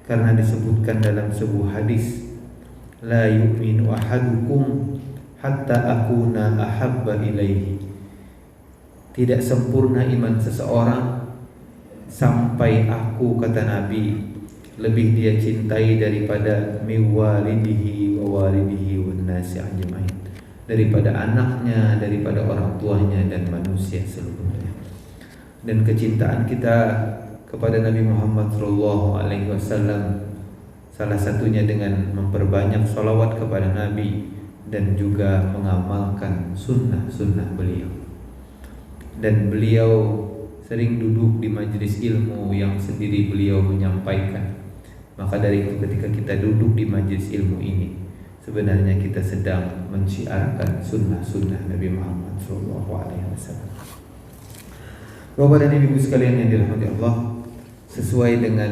Karena disebutkan dalam sebuah hadis, la yu'minu ahadukum hatta akuna ahabba ilaihi. Tidak sempurna iman seseorang sampai aku, kata Nabi, lebih dia cintai daripada miwalidihi wa walidihi wan nasi ajmain, daripada anaknya, daripada orang tuanya dan manusia seluruhnya. Dan kecintaan kita kepada Nabi Muhammad SAW salah satunya dengan memperbanyak sholawat kepada Nabi dan juga mengamalkan sunnah-sunnah beliau. Dan beliau sering duduk di majelis ilmu yang sendiri beliau menyampaikan. Maka dari itu ketika kita duduk di majelis ilmu ini, sebenarnya kita sedang mensyiarkan sunnah-sunnah Nabi Muhammad SAW. Bapak dan Ibu sekalian yang dirahmati Allah, sesuai dengan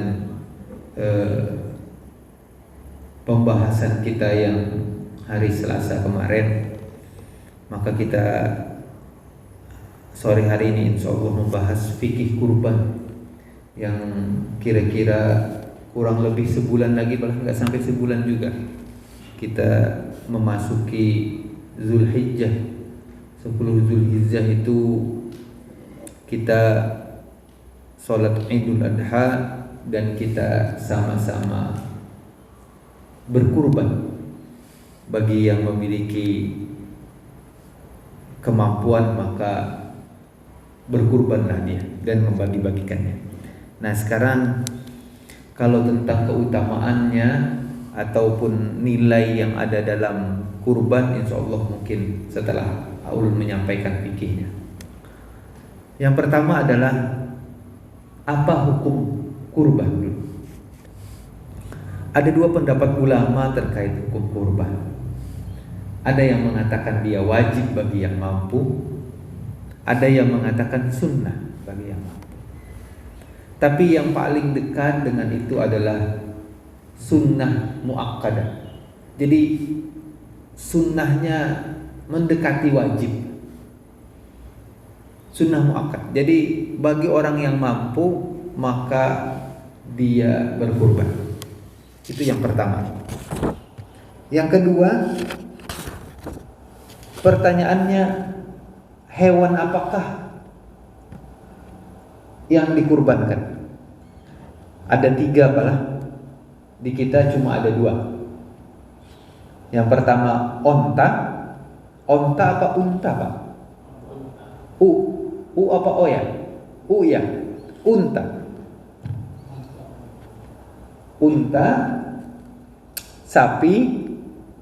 pembahasan kita yang hari Selasa kemarin, maka kita sore hari ini insya Allah membahas fikih kurban yang kira-kira kurang lebih sebulan lagi, bahkan nggak sampai sebulan juga kita memasuki Zulhijjah. 10 Zulhijjah itu kita sholat Idul Adha dan kita sama-sama berkurban. Bagi yang memiliki kemampuan maka berkurbanlah dia dan membagi-bagikannya. Nah sekarang kalau tentang keutamaannya ataupun nilai yang ada dalam kurban, insya Allah mungkin setelah Aul menyampaikan fikihnya. Yang pertama adalah apa hukum kurban dulu. Ada dua pendapat ulama terkait hukum kurban. Ada yang mengatakan dia wajib bagi yang mampu, ada yang mengatakan sunnah bagi yang mampu. Tapi yang paling dekat dengan itu adalah sunnah muakkadah. Jadi sunnahnya mendekati wajib. Sunnah muakkad. Jadi bagi orang yang mampu maka dia berkurban. Itu yang pertama. Yang kedua, pertanyaannya, hewan apakah yang dikurbankan? Ada 3 malah. Di kita cuma ada 2. Yang pertama onta. Onta apa unta, Pak? U apa o ya? U ya. Unta. Unta, sapi,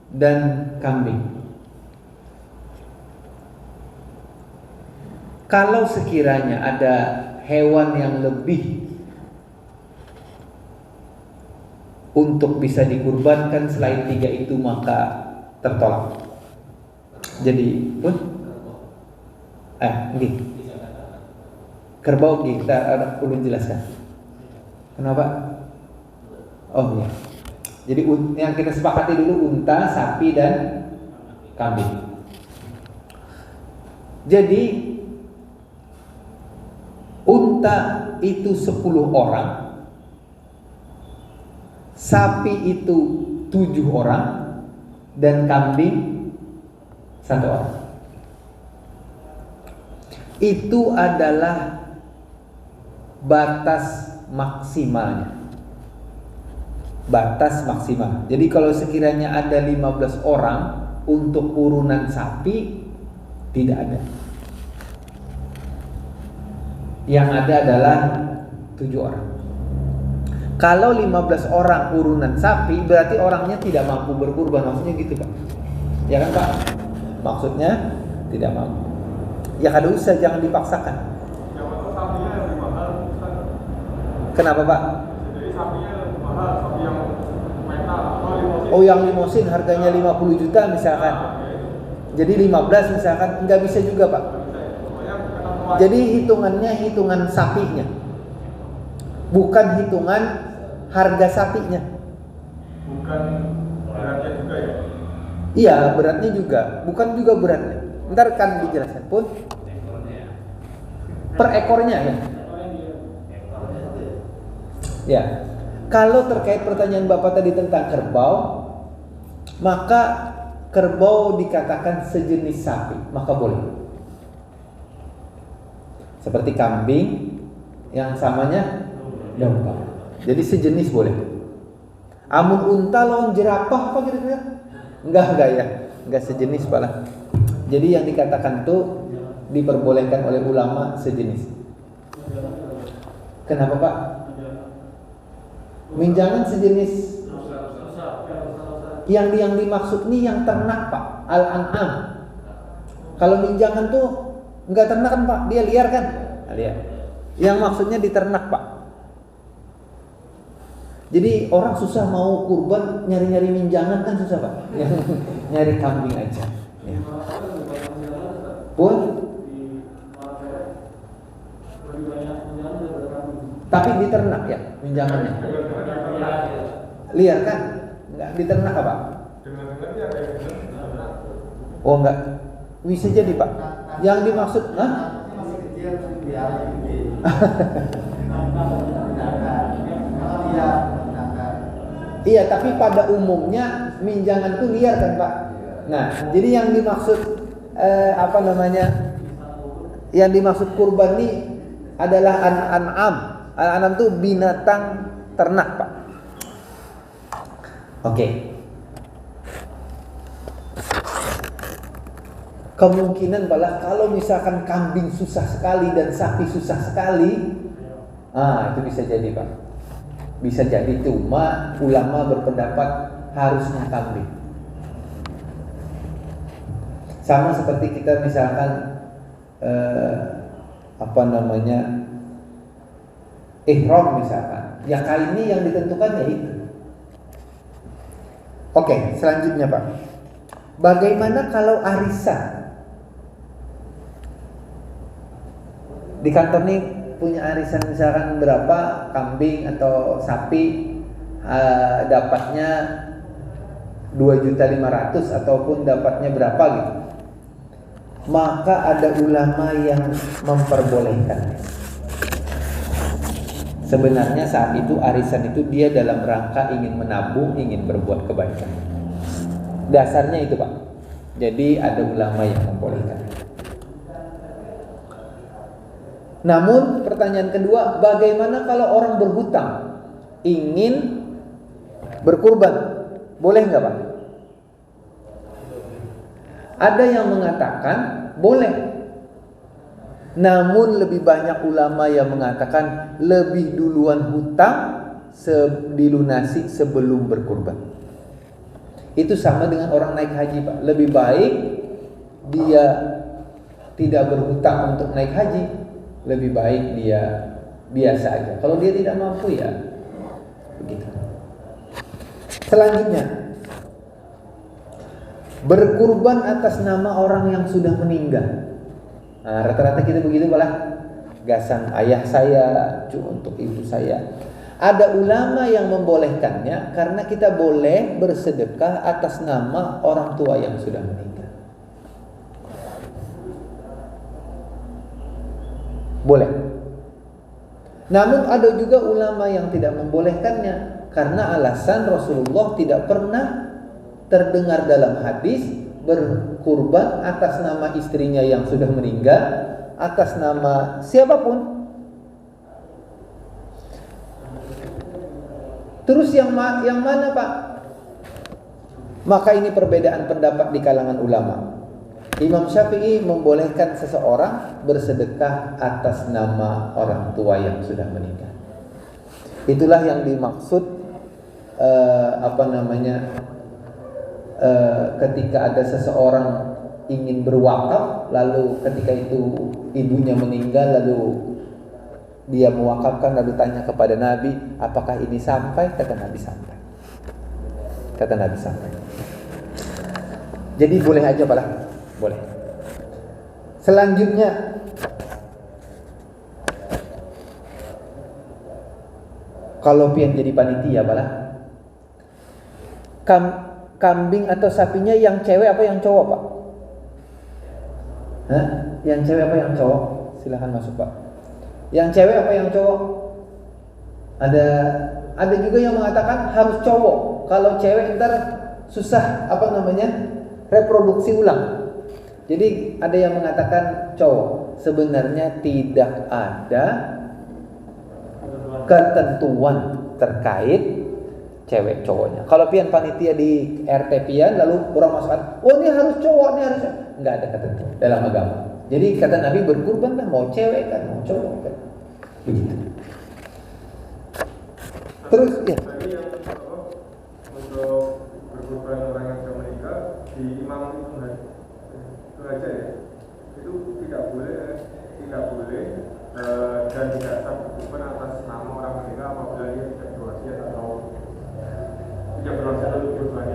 dan kambing. Kalau sekiranya ada hewan yang lebih untuk bisa dikurbankan selain 3 itu, maka tertolak. Jadi pun ini kerbau kita ulun jelaskan. Kenapa? Oh ya. Jadi yang kita sepakati dulu unta, sapi, dan kambing. Jadi unta itu 10 orang, sapi itu 7 orang, dan kambing 1 orang. Itu adalah batas maksimalnya. Batas maksimal. Jadi kalau sekiranya ada 15 orang untuk urunan sapi, tidak ada. Yang ada adalah 7 orang. Kalau 15 orang urunan sapi, berarti orangnya tidak mampu berkurban. Maksudnya gitu, Pak. Ya kan, Pak? Maksudnya tidak mampu. Ya kada usah, jangan dipaksakan. Yang mana sapinya yang lebih mahal? Kenapa, Pak? Jadi sapinya lebih mahal, sapi yang metal atau limosin. Oh, yang limosin harganya 50 juta misalkan. Jadi 15 misalkan, enggak bisa juga, Pak. Jadi hitungannya hitungan sapinya, bukan hitungan harga sapinya. Bukan beratnya juga ya? Iya, beratnya juga, bukan juga beratnya. Ntar kan dijelaskan pun per ekornya ya. Ya. Kalau terkait pertanyaan Bapak tadi tentang kerbau, maka kerbau dikatakan sejenis sapi, maka boleh. Seperti kambing yang samanya domba. Jadi sejenis boleh. Amun unta lawan jerapah apa kira-kira? Enggak ya. Enggak sejenis malah. Jadi yang dikatakan tuh diperbolehkan oleh ulama sejenis. Kenapa Pak? Minjangan sejenis. Yang dimaksud nih yang ternak Pak, al-an'am. Kalau minjangan tuh enggak ternak kan Pak, dia liar kan? Liar. Yang maksudnya diternak Pak. Jadi orang susah mau kurban nyari-nyari minjangan kan susah Pak. Nyari kambing aja. Ya. Pun tapi diternak ya minjangannya. Liar kan? Enggak diternak apa? Oh enggak. Bisa jadi Pak. Yang dimaksud, iya, tapi pada umumnya minjangan itu liar kan Pak. Nah, jadi yang dimaksud yang dimaksud kurban ini adalah an'am. An'am itu binatang ternak Pak. Oke. Kemungkinan malah kalau misalkan kambing susah sekali dan sapi susah sekali, itu bisa jadi Pak. Bisa jadi cuma ulama berpendapat harusnya kambing. Sama seperti kita misalkan ihram misalkan. Ya kainnya yang ditentukan ya itu. Oke, selanjutnya Pak. Bagaimana kalau arisan? Di kantor nih punya arisan misalkan berapa kambing atau sapi, dapatnya 2.500.000 ataupun dapatnya berapa gitu. Maka ada ulama yang memperbolehkan. Sebenarnya saat itu arisan itu dia dalam rangka ingin menabung, ingin berbuat kebaikan. Dasarnya itu Pak. Jadi ada ulama yang membolehkan. Namun pertanyaan kedua, bagaimana kalau orang berhutang ingin berkurban? Boleh nggak Pak? Ada yang mengatakan boleh. Namun lebih banyak ulama yang mengatakan lebih duluan hutang dilunasi sebelum berkurban. Itu sama dengan orang naik haji Pak. Lebih baik dia tidak berhutang untuk naik haji, lebih baik dia biasa aja. Kalau dia tidak mampu ya begitu. Selanjutnya, berkurban atas nama orang yang sudah meninggal. Nah, rata-rata kita begitu malah. Gasan ayah saya, untuk ibu saya. Ada ulama yang membolehkannya karena kita boleh bersedekah atas nama orang tua yang sudah meninggal. Boleh. Namun ada juga ulama yang tidak membolehkannya karena alasan Rasulullah tidak pernah terdengar dalam hadis berkurban atas nama istrinya yang sudah meninggal, atas nama siapapun. Terus yang mana Pak? Maka ini perbedaan pendapat di kalangan ulama. Imam Syafi'i membolehkan seseorang bersedekah atas nama orang tua yang sudah meninggal. Itulah yang dimaksud ketika ada seseorang ingin berwakaf, lalu ketika itu ibunya meninggal, lalu dia mewakafkan, lalu tanya kepada Nabi, apakah ini sampai? Kata Nabi sampai. Jadi boleh aja Pak, boleh. Selanjutnya, kalau pian jadi panitia Pak, kambing atau sapinya yang cewek apa yang cowok Pak? Yang cewek apa yang cowok? Silahkan masuk Pak. Yang cewek apa yang cowok? Ada juga yang mengatakan harus cowok. Kalau cewek ntar susah reproduksi ulang. Jadi ada yang mengatakan cowok. Sebenarnya tidak ada ketentuan terkait cewek cowoknya. Kalau pian panitia di RT pian lalu orang masukkan, oh ini harus cowok, ini harus cowok. Nggak ada ketentuan dalam agama. Jadi kata Nabi berkurban lah, mau cewek kan, mau cowok kan. Begitu. Terus ya. Tadi yang untuk berkorban orang yang sudah menikah di imam itu aja ya. Itu tidak boleh dan tidak sah berkorban atas nama orang meninggal apabila dia tidak berwasiat atau tidak berwasiat untuk berkorban.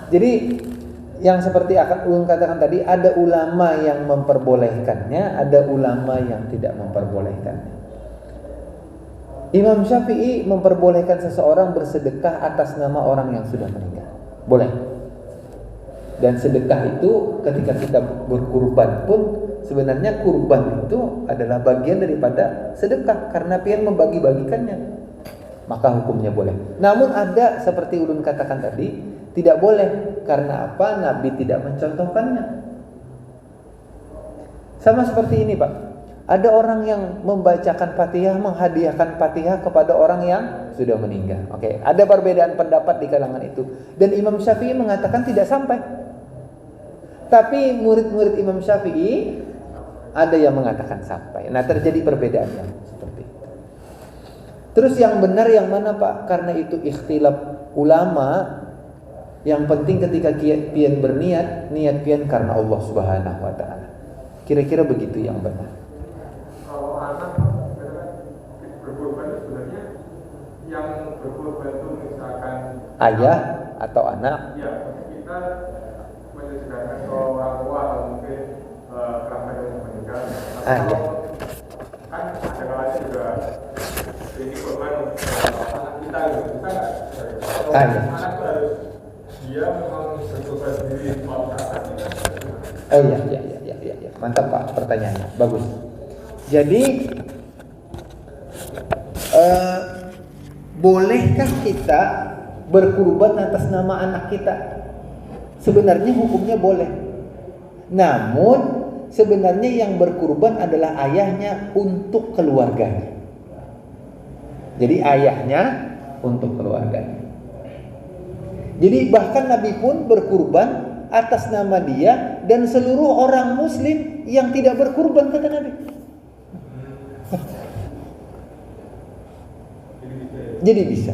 Jadi yang seperti akan ulun katakan tadi, ada ulama yang memperbolehkannya, ada ulama yang tidak memperbolehkannya. Imam Syafi'i memperbolehkan seseorang bersedekah atas nama orang yang sudah meninggal. Boleh. Dan sedekah itu ketika kita berkurban pun sebenarnya kurban itu adalah bagian daripada sedekah karena pian membagi-bagikannya. Maka hukumnya boleh. Namun ada seperti ulun katakan tadi, tidak boleh. Karena apa? Nabi tidak mencontohkannya. Sama seperti ini, Pak. Ada orang yang membacakan Fatihah, menghadiahkan Fatihah kepada orang yang sudah meninggal. Oke, ada perbedaan pendapat di kalangan itu. Dan Imam Syafi'i mengatakan tidak sampai. Tapi murid-murid Imam Syafi'i ada yang mengatakan sampai. Nah, terjadi perbedaan yang seperti itu. Terus yang benar yang mana, Pak? Karena itu ikhtilaf ulama. Yang penting ketika pian berniat, niat pian karena Allah Subhanahu wa taala. Kira-kira begitu yang benar. Kalau anak berkorban sebenarnya yang berkorban itu misalkan Ayah atau anak? Ya, kita menyediakan ke orang tua atau mungkin kerabat yang meninggal. Ya. Kan ada kalanya juga ini korban anak kita gitu, bisa nggak? Ya. Anak itu harus dia memang berkorban sendiri saat ini. Oh iya. Mantap Pak pertanyaannya, bagus. Jadi bolehkah kita berkurban atas nama anak kita? Sebenarnya hukumnya boleh. Namun sebenarnya yang berkurban adalah ayahnya untuk keluarganya. Jadi ayahnya untuk keluarganya. Jadi bahkan Nabi pun berkurban atas nama dia dan seluruh orang muslim yang tidak berkurban, kata Nabi. Jadi bisa.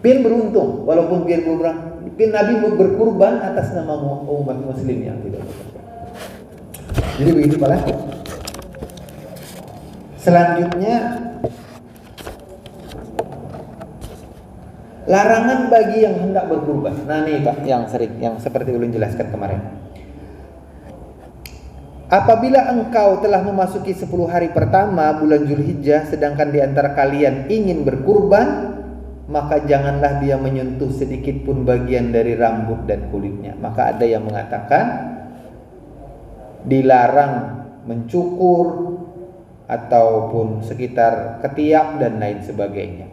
Pian beruntung, walaupun pian berkurban, pian Nabi berkurban atas nama umat muslim yang tidak berkurban. Jadi begitu Pak. Selanjutnya, larangan bagi yang hendak berkurban. Nah ini Pak, yang seperti ulun jelaskan kemarin. Apabila engkau telah memasuki 10 hari pertama bulan Zulhijjah, sedangkan di antara kalian ingin berkurban, maka janganlah dia menyentuh sedikit pun bagian dari rambut dan kulitnya. Maka ada yang mengatakan dilarang mencukur ataupun sekitar ketiak dan lain sebagainya.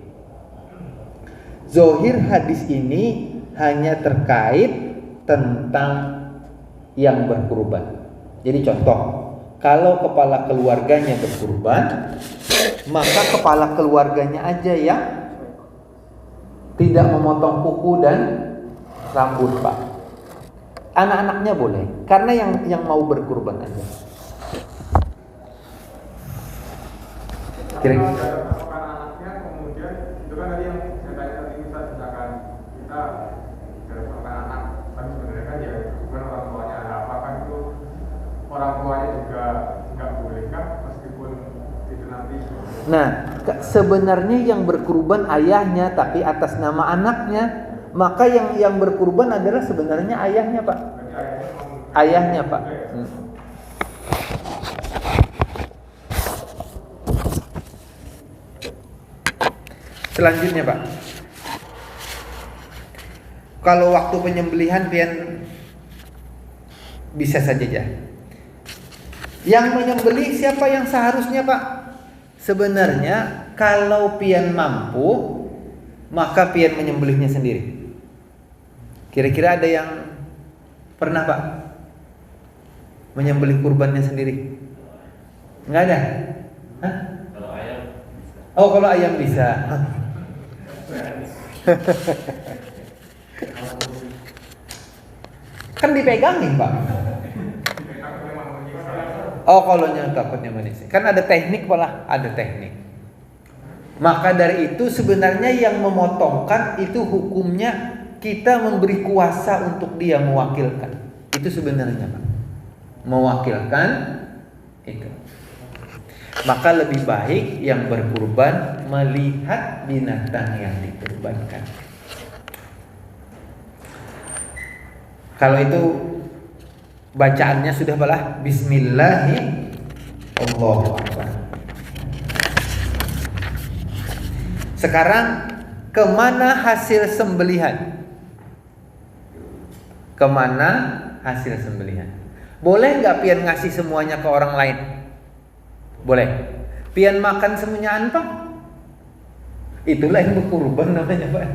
Zohir hadis ini hanya terkait tentang yang berkurban. Jadi contoh, kalau kepala keluarganya berkurban, maka kepala keluarganya aja yang tidak memotong kuku dan rambut, Pak. Anak-anaknya boleh, karena yang mau berkurban aja. Kira-kira Apakah anaknya kemudian itu kan tadi yang saya tanya tadi misalkan kita berdasarkan anak, tapi sebenarnya kan ya bukan orang tuanya ada apa kan itu orang tuanya juga nggak boleh kan meskipun itu nanti. Nah, sebenarnya yang berkurban ayahnya tapi atas nama anaknya, maka yang berkurban adalah sebenarnya ayahnya, Pak. Ayahnya, Pak. Selanjutnya, Pak. Kalau waktu penyembelihan pian bisa saja ya. Yang menyembelih siapa yang seharusnya, Pak? sebenarnya kalau pian mampu, maka pian menyembelihnya sendiri. Kira-kira ada yang pernah Pak menyembelih kurbannya sendiri? Nggak ada? Hah? Kalau ayam bisa. Oh, kalau ayam bisa. Kan dipegangin Pak. Oh, kalau takutnya manis. Kan ada teknik malah, ada teknik. Maka dari itu sebenarnya yang memotongkan itu hukumnya kita memberi kuasa untuk dia mewakilkan. Itu sebenarnya Pak. Mewakilkan itu. Maka lebih baik yang berkurban melihat binatang yang dikurbankan. Kalau itu bacaannya sudah balah Bismillahi Allahu Akbar. Sekarang kemana hasil sembelihan? Kemana hasil sembelihan? Boleh nggak pian ngasih semuanya ke orang lain? Boleh. Pian makan semuanya Pak? Itulah yang berkurban namanya Pak.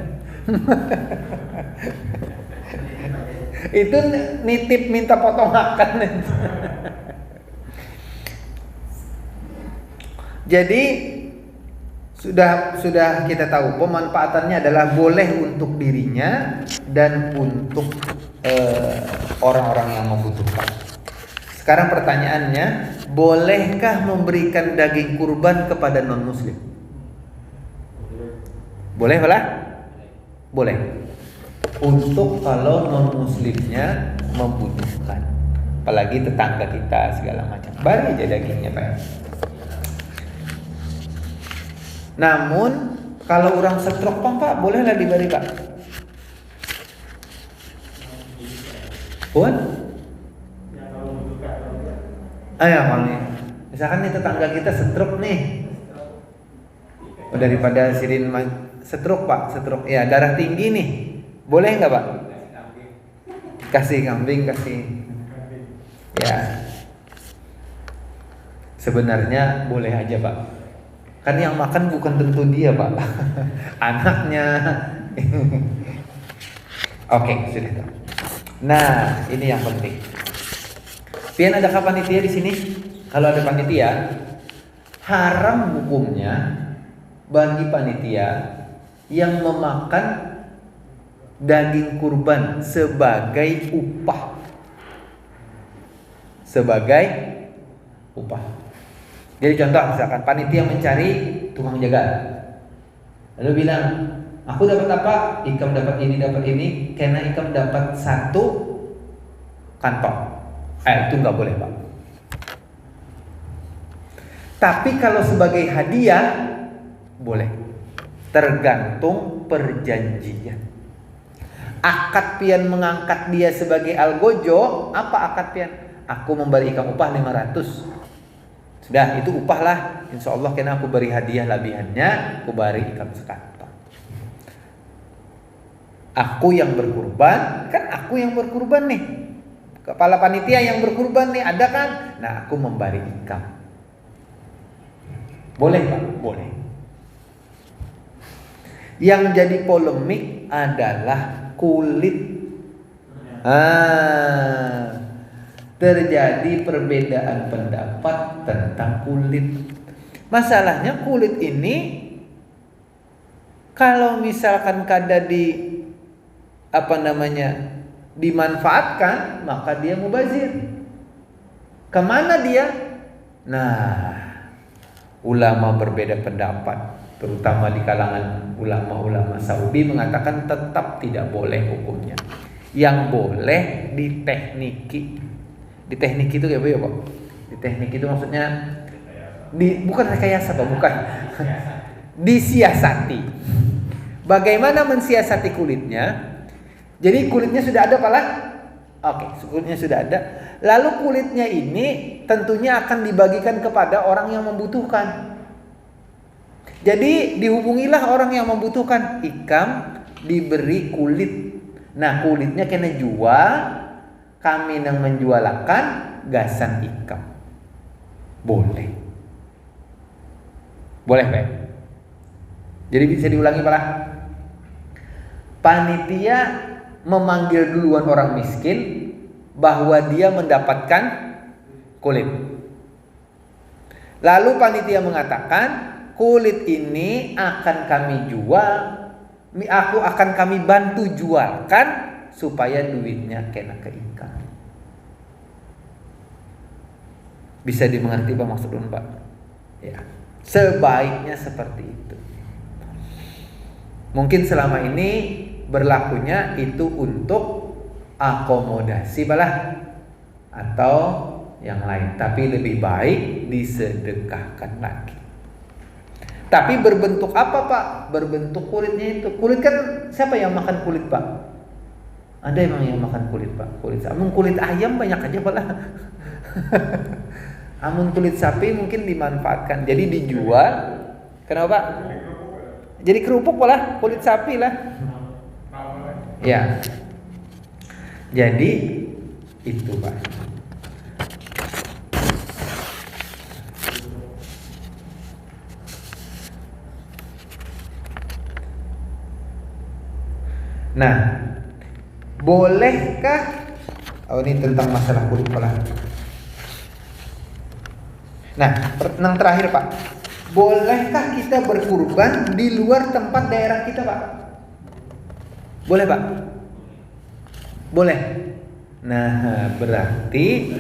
Itu nitip minta potong makan. Jadi sudah kita tahu pemanfaatannya adalah boleh untuk dirinya dan untuk orang-orang yang membutuhkan. Sekarang pertanyaannya, bolehkah memberikan daging kurban kepada non-muslim? Boleh lah? Boleh. Untuk kalau non-muslimnya membutuhkan, apalagi tetangga kita segala macam, bari aja dagingnya Pak. Namun kalau orang stroke Pak, bolehlah diberi Pak. Pun? Ayo kalau misalkan nih tetangga kita stroke nih, daripada sirin stroke Pak, stroke ya darah tinggi nih, boleh nggak Pak? Kasih kambing, kasih ya. Sebenarnya boleh aja Pak. Kan yang makan bukan tentu dia Pak, anaknya. Oke, sudah tahu. Nah, ini yang penting. Pian adakah panitia di sini? Kalau ada panitia, haram hukumnya bagi panitia yang memakan daging kurban sebagai upah. Sebagai upah. Jadi contoh misalkan panitia mencari tukang jaga, lalu bilang, aku dapat apa? Ikam dapat ini, karena Ikam dapat 1 kantong. Itu nggak boleh Pak. Tapi kalau sebagai hadiah boleh. Tergantung perjanjian. Akad pian mengangkat dia sebagai algojo, apa akad pian? Aku memberi Ikam upah 500. Sudah, itu upah lah. Insya Allah karena aku beri hadiah labihannya, aku beri Ikam sekantong. Aku yang berkurban, kan aku yang berkurban nih. Kepala panitia yang berkurban nih ada kan? Nah, aku memberi Ikam. Boleh Pak? Boleh. Yang jadi polemik adalah kulit. Terjadi perbedaan pendapat tentang kulit. Masalahnya kulit ini kalau misalkan kada dimanfaatkan, maka dia mubazir. Kemana dia? Nah, ulama berbeda pendapat, terutama di kalangan ulama-ulama Saudi mengatakan tetap tidak boleh hukumnya. Yang boleh ditekniki. Di teknik itu kayak apa ya Pak? Di teknik itu maksudnya bukan rekayasa Pak, bukan. Disiasati. Bagaimana mensiasati kulitnya? Jadi kulitnya sudah ada Pak lah? Oke, kulitnya sudah ada. Lalu kulitnya ini tentunya akan dibagikan kepada orang yang membutuhkan. Jadi dihubungilah orang yang membutuhkan. Ikam diberi kulit. Nah, kulitnya kena jual. Kami yang menjualakan gasan Ikam. Boleh. Boleh, Pak? Jadi bisa diulangi, Pak? Panitia memanggil duluan orang miskin bahwa dia mendapatkan kulit. Lalu panitia mengatakan, kulit ini akan kami jual, aku akan kami bantu jualkan supaya duitnya kena ke Ika. Bisa dimengerti Pak maksudnya, Pak? Ya, sebaiknya seperti itu. Mungkin selama ini berlakunya itu untuk akomodasi balah atau yang lain, tapi lebih baik disedekahkan lagi. Tapi berbentuk apa, Pak? Berbentuk kulitnya itu. Kulit kan siapa yang makan kulit, Pak? Ada emang yang makan kulit, Pak? Kulit ayam banyak aja, Pak lah. Amun kulit sapi mungkin dimanfaatkan, jadi dijual. Kenapa, Pak? Jadi kerupuk lah, kulit sapi lah. Ya. Jadi itu, Pak. Nah, bolehkah? Oh, ini tentang masalah kulit pala. Nah, yang terakhir, Pak. Bolehkah kita berkurban di luar tempat daerah kita, Pak? Boleh, Pak? Boleh. Nah, berarti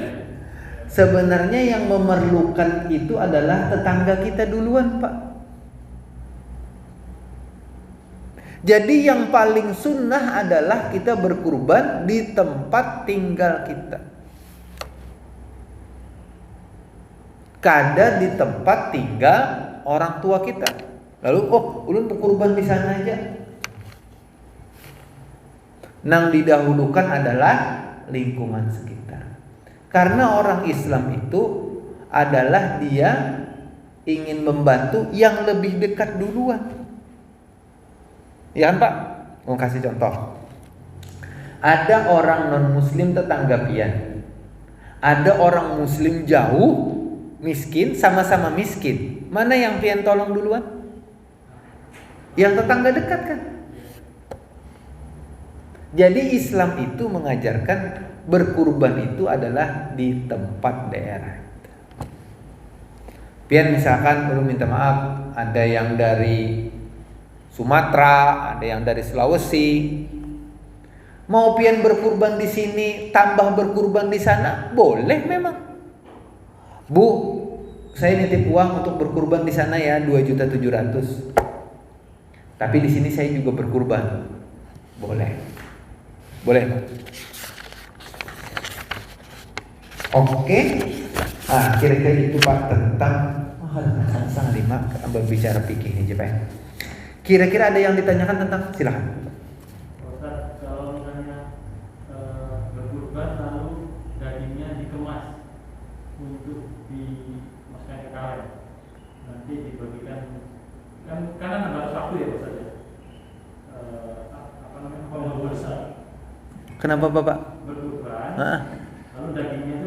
sebenarnya yang memerlukan itu adalah tetangga kita duluan, Pak. Jadi yang paling sunnah adalah kita berkurban di tempat tinggal kita. Kada di tempat tinggal orang tua kita. Lalu, ulun berkurban di sana aja. Nang didahulukan adalah lingkungan sekitar. Karena orang Islam itu adalah dia ingin membantu yang lebih dekat duluan. Ya kan, Pak? Mau kasih contoh. Ada orang non-muslim tetangga pian. Ada orang muslim jauh, miskin, sama-sama miskin. Mana yang pian tolong duluan? Yang tetangga dekat kan? Jadi Islam itu mengajarkan berkurban itu adalah di tempat daerah. Pian misalkan belum minta maaf, ada yang dari Sumatera, ada yang dari Sulawesi. Mau pian berkurban di sini, tambah berkurban di sana, boleh memang. Bu, saya nitip uang untuk berkurban di sana ya, 2.700.000. Tapi di sini saya juga berkurban. Boleh. Boleh. Oke. Ah, kira-kira itu Pak tentang sang lima berbicara fikih aja, Pak. Kira-kira ada yang ditanyakan tentang, silakan. Ustaz, kalau misalnya berkurban lalu dagingnya dikemas untuk dimasukkan ke kaleng, nanti dibagikan, kan karena harus waktu ya Ustaz ya, apa namanya, kalau besar. Kenapa Bapak? Berkurban, lalu dagingnya itu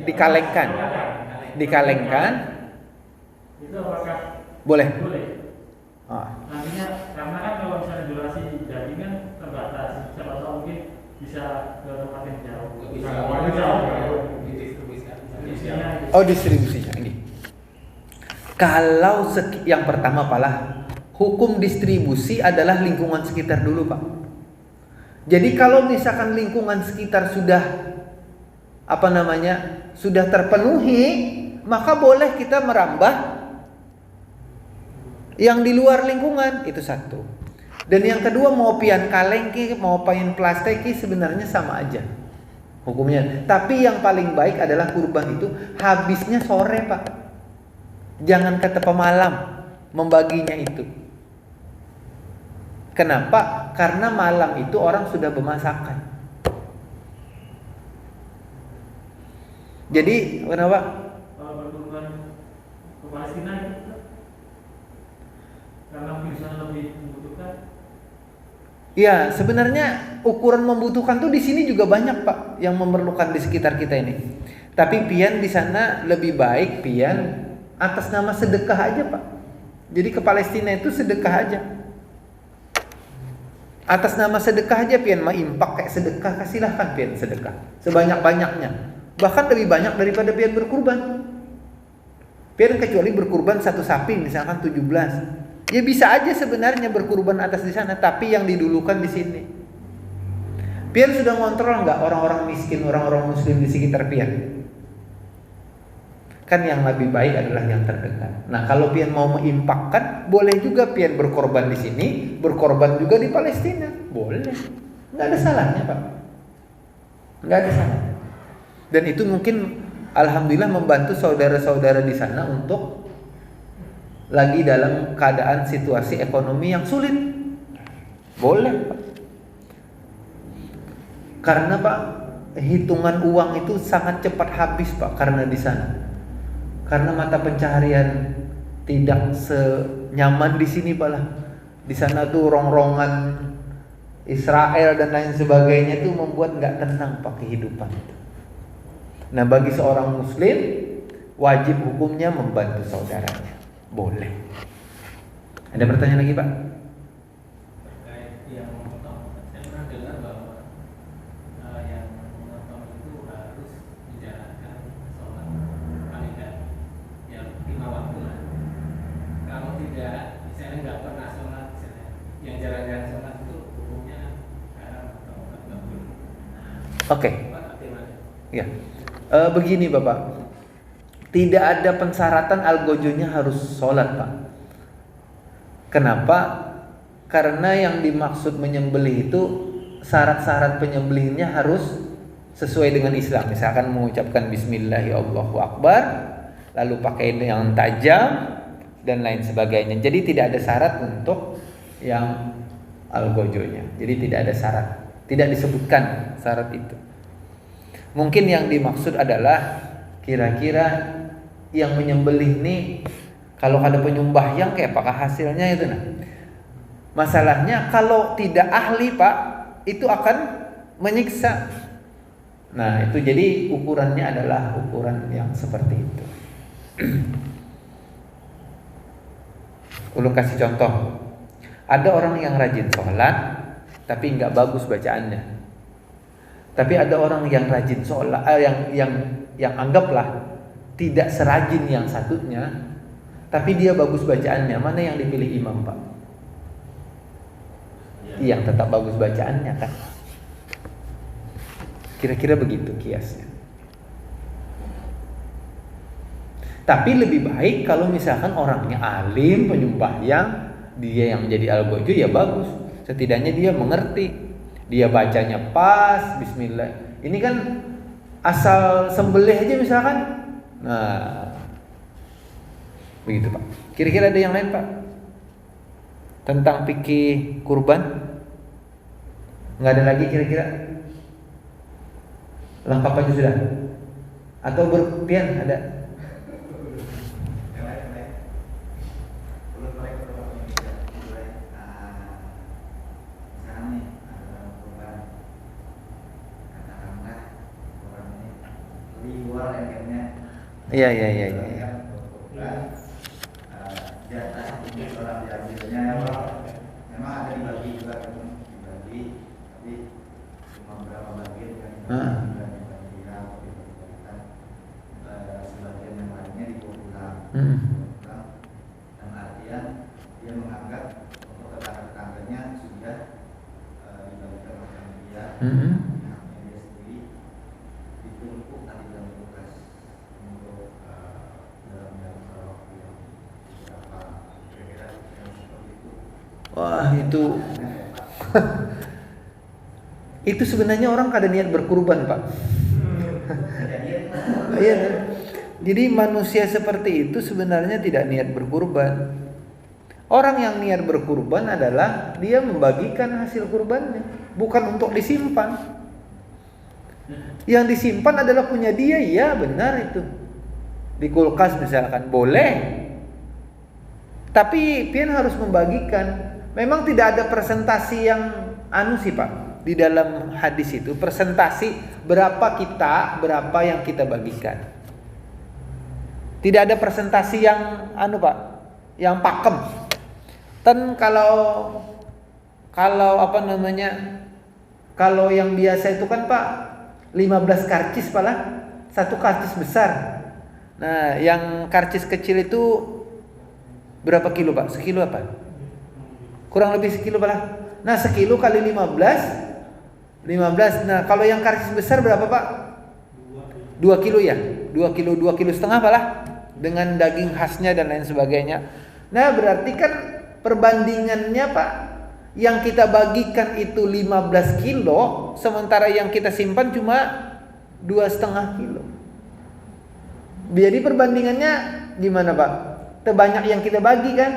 dikalengkan. Itu apakah Boleh? Boleh. Nantinya karena kan kalau misalnya durasi daging kan terbatas, siapa tahu mungkin bisa ke tempat yang jauh. Oh, distribusinya ini. Kalau yang pertama palah, hukum distribusi adalah lingkungan sekitar dulu, Pak. Jadi kalau misalkan lingkungan sekitar sudah sudah terpenuhi, maka boleh kita merambah yang di luar lingkungan, itu satu. Dan yang kedua, mau pian kalengki, mau pian plastiki sebenarnya sama aja hukumnya. Tapi yang paling baik adalah kurban itu habisnya sore, Pak. Jangan kata pemalam membaginya itu. Kenapa? Karena malam itu orang sudah bermasakan. Jadi kenapa? Kalau berkurban ke Palestina itu karena bisa lebih membutuhkan. Ya, sebenarnya ukuran membutuhkan tuh di sini juga banyak, Pak, yang memerlukan di sekitar kita ini. Tapi pian di sana lebih baik pian atas nama sedekah aja Pak. Jadi ke Palestina itu sedekah aja. Atas nama sedekah aja pian mah impak kayak sedekah, silahkan pian sedekah sebanyak-banyaknya. Bahkan lebih banyak daripada pian berkurban. Pian kecuali berkurban satu sapi misalkan 17. Ya bisa aja sebenarnya berkurban atas di sana, tapi yang didulukan di sini. Pian sudah ngontrol nggak orang-orang miskin, orang-orang muslim di sekitar pian? Kan yang lebih baik adalah yang terdekat. Nah kalau pian mau mengimpakkan, boleh juga pian berkorban di sini, berkorban juga di Palestina, boleh. Nggak ada salahnya Pak, nggak ada salahnya. Dan itu mungkin alhamdulillah membantu saudara-saudara di sana untuk lagi dalam keadaan situasi ekonomi yang sulit, boleh Pak. Karena Pak, hitungan uang itu sangat cepat habis Pak, karena di sana. Karena mata pencaharian tidak senyaman di sini Pak lah. Di sana tuh rongrongan Israel dan lain sebagainya itu membuat nggak tenang Pak kehidupan itu. Nah bagi seorang muslim wajib hukumnya membantu saudaranya, boleh. Ada pertanyaan lagi Pak? Oke. Ya. Begini Bapak. Tidak ada pensyaratan algojonya harus sholat Pak. Kenapa? Karena yang dimaksud menyembelih itu syarat-syarat penyembelihnya harus sesuai dengan Islam. Misalkan mengucapkan Bismillahirrahmanirrahim, lalu pakai yang tajam dan lain sebagainya. Jadi tidak ada syarat untuk yang algojonya. Jadi tidak ada syarat. Tidak disebutkan syarat itu. Mungkin yang dimaksud adalah kira-kira yang menyembelih ini kalau ada penyembah yang kayak apakah hasilnya itu nah. Masalahnya kalau tidak ahli Pak, itu akan menyiksa. Nah, itu jadi ukurannya adalah ukuran yang seperti itu. Ulun kasih contoh. Ada orang yang rajin sholat tapi nggak bagus bacaannya. Tapi ada orang yang rajin sholat, yang anggaplah tidak serajin yang satunya, tapi dia bagus bacaannya. Mana yang dipilih imam Pak? Yang tetap bagus bacaannya kan? Kira-kira begitu kiasnya. Tapi lebih baik kalau misalkan orangnya alim, penyembahyang, dia yang menjadi algojo ya bagus. Setidaknya dia mengerti, dia bacanya pas, Bismillah. Ini kan asal sembelih aja misalkan. Nah, begitu Pak. Kira-kira ada yang lain Pak? Tentang fikih kurban? Nggak ada lagi kira-kira? Lengkap aja sudah? Atau berpian ada? Iya. Jatah ini orang diambilnya memang ada dibagi juga dibagi, tapi cuma berapa bagian kan dibagikan, sebagian yang lainnya dipulang. Dan artian dia menganggap untuk tetangga-tetangganya sudah dibagikan makan dia. Wah itu itu sebenarnya orang kada niat berkurban Pak. Iya. Jadi manusia seperti itu sebenarnya tidak niat berkurban. Orang yang niat berkurban adalah dia membagikan hasil kurbannya, bukan untuk disimpan. Yang disimpan adalah punya dia, ya benar itu. Di kulkas misalkan boleh. Tapi pian harus membagikan. Memang tidak ada presentasi yang sih Pak. Di dalam hadis itu presentasi berapa yang kita bagikan. Tidak ada presentasi yang Pak, yang pakem. Kalau kalau yang biasa itu kan Pak 15 karcis pala, satu karcis besar. Nah, yang karcis kecil itu berapa kilo Pak? Sekilo apa? Kurang lebih sekilo pala. Nah, sekilo kali 15. Nah, kalau yang karcis besar berapa Pak? 2 kilo ya? 2 kilo setengah pala, dengan daging khasnya dan lain sebagainya. Nah, berarti kan perbandingannya Pak, yang kita bagikan itu 15 kilo, sementara yang kita simpan cuma 2,5 kilo. Jadi perbandingannya gimana Pak? Terbanyak yang kita bagi kan?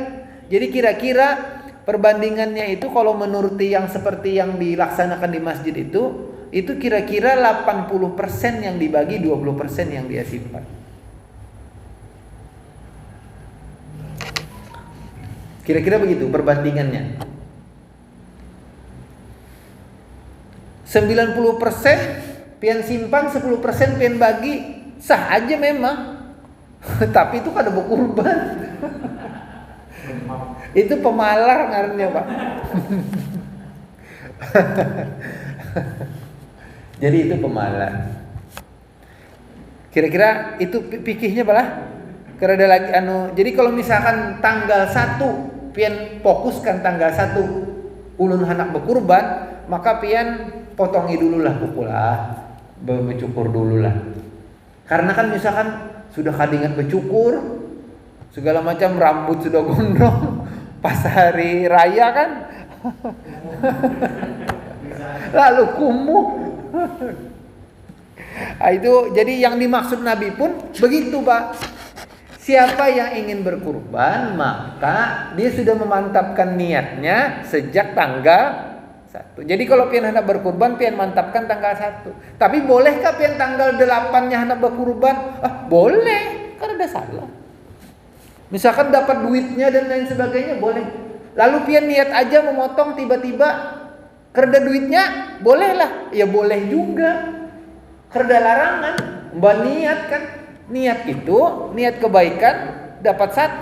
Jadi kira-kira perbandingannya itu kalau menurut yang seperti yang dilaksanakan di masjid itu kira-kira 80% yang dibagi, 20% yang dia simpan. Kira-kira begitu perbandingannya. 90% pian simpan, 10% pian bagi, sah aja memang. Tapi itu kada berkurban. Itu pemalar ngarannya Pak. Jadi itu pemalar. Kira-kira itu pikihnya balah. Karena ada lagi jadi kalau misalkan tanggal 1 pian fokuskan tanggal 1 ulun hendak berkurban, maka pian potongi dulu lah bercukur dulu lah. Karena kan misalkan sudah kadingan bercukur, segala macam, rambut sudah gondrong, pas hari raya kan, lalu kumuh. Nah, itu jadi yang dimaksud Nabi pun begitu Pak. Siapa yang ingin berkurban, maka dia sudah memantapkan niatnya sejak tanggal 1. Jadi kalau pian hendak berkurban, pian mantapkan tanggal 1. Tapi bolehkah pian tanggal 8-nya hendak berkurban? Boleh, karena ada salah. Misalkan dapat duitnya dan lain sebagainya, boleh. Lalu pian niat aja memotong, tiba-tiba kerda duitnya, bolehlah. Ya boleh juga. Kerda larangan, mbak niat kan. Niat itu, niat kebaikan dapat 1.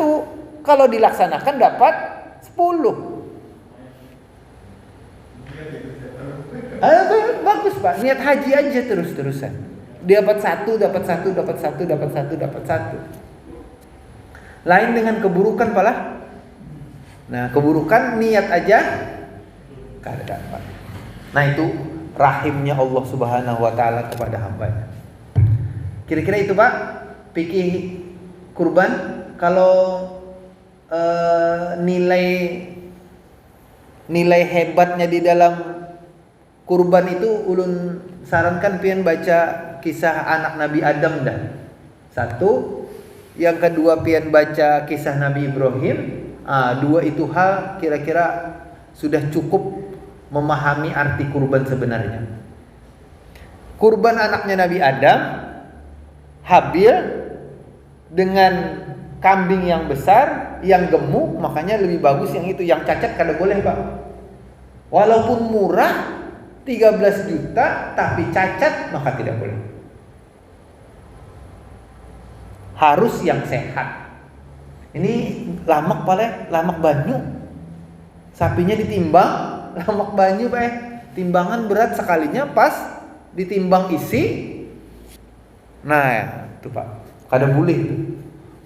Kalau dilaksanakan dapat 10. Bagus Pak, niat haji aja terus-terusan. Dapat 1. Lain dengan keburukan pala. Nah, keburukan niat aja kada dapat. Nah, itu rahimnya Allah Subhanahu wa taala kepada hambanya. Kira-kira itu Pak, fikih kurban. Kalau nilai hebatnya di dalam kurban itu ulun sarankan pian baca kisah anak Nabi Adam dah. 1, yang kedua pian baca kisah Nabi Ibrahim. 2 itu hal kira-kira sudah cukup memahami arti kurban sebenarnya. Kurban anaknya Nabi Adam, Habil, dengan kambing yang besar, yang gemuk, makanya lebih bagus yang itu. Yang cacat kada boleh Pak. Walaupun murah 13 juta tapi cacat, maka tidak boleh. Harus yang sehat. Ini lamak pale, lamak banyu. Sapinya ditimbang, lamak banyu Pak. Timbangan berat sekalinya pas ditimbang isi. Nah, itu Pak. Kada boleh itu.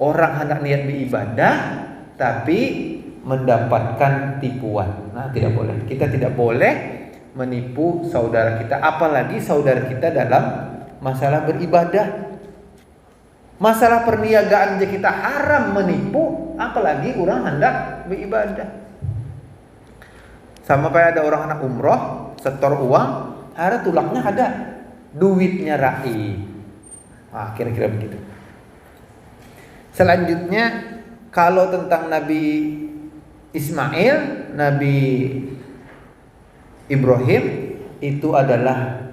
Orang hendak niat beribadah tapi mendapatkan tipuan. Nah, tidak boleh. Kita tidak boleh menipu saudara kita, apalagi saudara kita dalam masalah beribadah. Masalah perniagaan aja kita haram menipu, apalagi orang hendak beribadah. Sama kayak ada orang hendak umroh, setor uang, ada tulaknya ada, duitnya raib. Kira-kira begitu. Selanjutnya, kalau tentang Nabi Ismail, Nabi Ibrahim, itu adalah,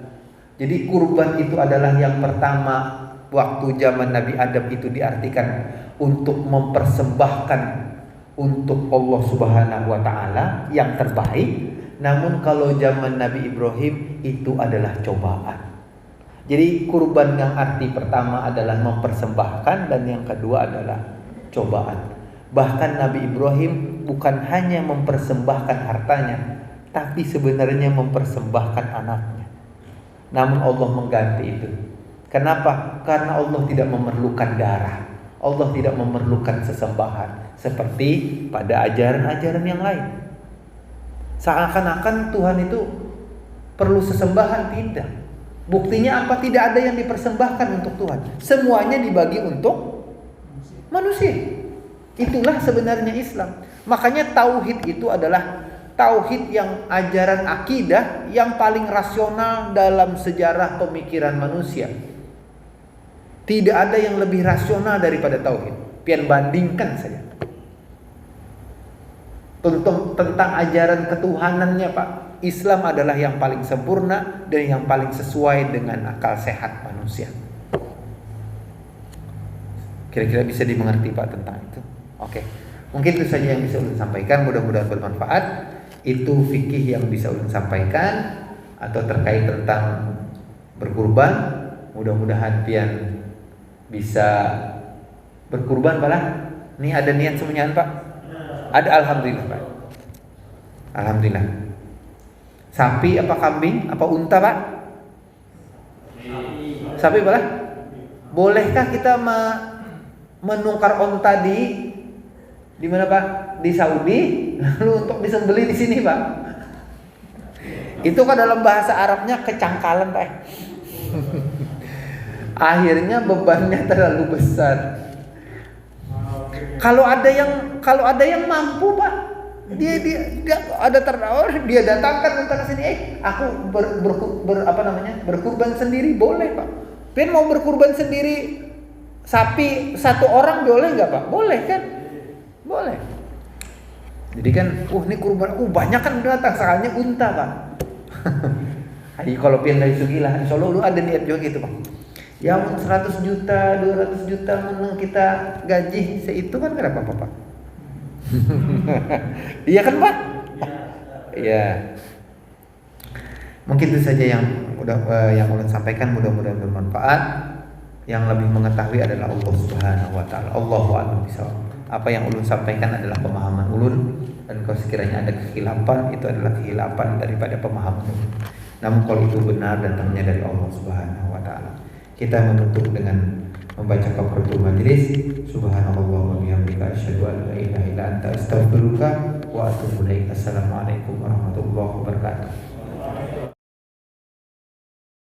jadi kurban itu adalah yang pertama waktu zaman Nabi Adam itu diartikan untuk mempersembahkan untuk Allah Subhanahu wa taala yang terbaik. Namun kalau zaman Nabi Ibrahim itu adalah cobaan. Jadi kurban yang arti pertama adalah mempersembahkan, dan yang kedua adalah cobaan. Bahkan Nabi Ibrahim bukan hanya mempersembahkan hartanya, tapi sebenarnya mempersembahkan anaknya. Namun Allah mengganti itu. Kenapa? Karena Allah tidak memerlukan darah. Allah tidak memerlukan sesembahan seperti pada ajaran-ajaran yang lain. Seakan-akan Tuhan itu perlu sesembahan, tidak. Buktinya apa? Tidak ada yang dipersembahkan untuk Tuhan. Semuanya dibagi untuk manusia. Itulah sebenarnya Islam. Makanya tauhid itu adalah tauhid yang ajaran akidah yang paling rasional dalam sejarah pemikiran manusia. Tidak ada yang lebih rasional daripada tauhid. Pian bandingkan saja. Tentang ajaran ketuhanannya, Pak, Islam adalah yang paling sempurna dan yang paling sesuai dengan akal sehat manusia. Kira-kira bisa dimengerti, Pak, tentang itu? Oke. Mungkin itu saja yang bisa ulun sampaikan, mudah-mudahan bermanfaat. Itu fikih yang bisa ulun sampaikan atau terkait tentang berkurban. Mudah-mudahan pian bisa berkurban, Pak. Ini ada niat semuanya, Pak? Ada, alhamdulillah, Pak. Alhamdulillah. Sapi apa kambing apa unta, Pak? Sapi, Pak. Bolehkah kita menukar unta di mana, Pak? Di Saudi, lalu untuk disembelih di sini, Pak? Itu kan dalam bahasa Arabnya kecangkalan, Pak. Akhirnya bebannya terlalu besar. Kalau ada yang mampu, Pak, dia ada terdakwa, dia datangkan unta ke sini, aku berkurban sendiri, boleh, Pak. Pian mau berkurban sendiri sapi satu orang boleh nggak, Pak? Boleh kan? Boleh. Jadi kan, ini kurban, banyak kan datang, soalnya unta, Pak. Ayo kalau pian dari Sugilah, insya Allah lu ada niat juga gitu, Pak. Ya 100 juta, 200 juta menang kita gaji seitu kan kenapa, Pak? Iya kan, Pak? Iya. Mungkin itu saja yang ulun sampaikan, mudah-mudahan bermanfaat. Yang lebih mengetahui adalah Allah Subhanahu wa taala. Allahu a'lam bishawab. Apa yang ulun sampaikan adalah pemahaman ulun, dan kalau sekiranya ada kekhilafan, itu adalah kekhilafan daripada pemahaman ulun. Namun kalau itu benar datangnya dari Allah Subhanahu wa taala. Kita menutup dengan membaca kafaratul majelis. Subhanallah wa bihamdika asyhadu an la ilaha illa anta astaghfiruka wa atubu ilaik. Assalamualaikum warahmatullahi wabarakatuh.